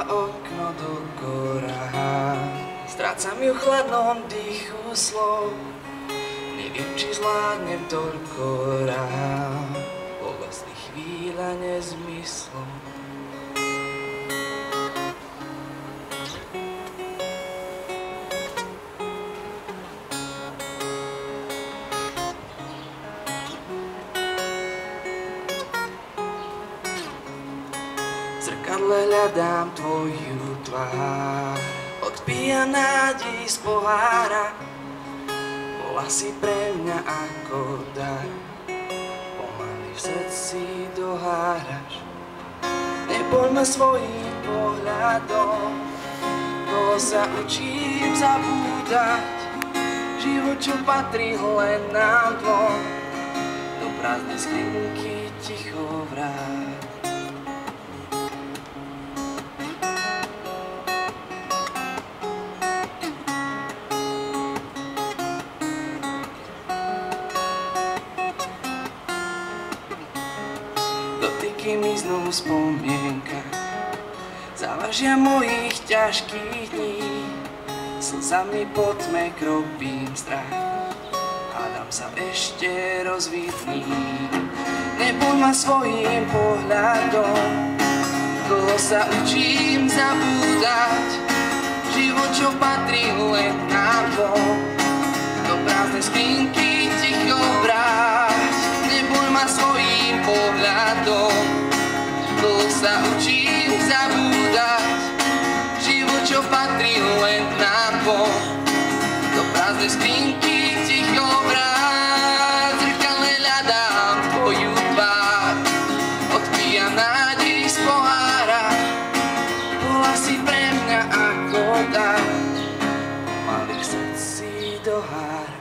otvorila okno do gora. Strácam ju v chladnom dýchu slov. Neviem, či zvládnem toľko rád. Po vlastných chvíľa nezmyslom. V zrkadle hľadám tvoju tvár, odpíja nádej z pohára. Bola si pre mňa ako dar, pomaly v srdci doháraš. Nepoľ ma svojím pohľadom, koho sa učím zabúdať. Život, čo patrí len nám dvom, do prázdnej skrinky ticho vráť. Dotyky miznú v spomienkach, závažia mojich ťažkých dní. Slzami po tme kropím strach, hádam sa ešte rozvidní. Nepoľ ma svojím pohľadom, koho sa učím zabúdať. Život, čo patrí len nám dvom, do prázdnej skrinky ticho vráť. Nepoľ ma svojím pohľadom, koho sa učím zabúdať. Život, čo patrí len nám dvom, do prázdnej skrinky ticho vráť. V zrkadle hľadám tvoju tvár, odpíja nádej z pohára. Bola si pre mňa ako dar, pomaly v srdci dohára.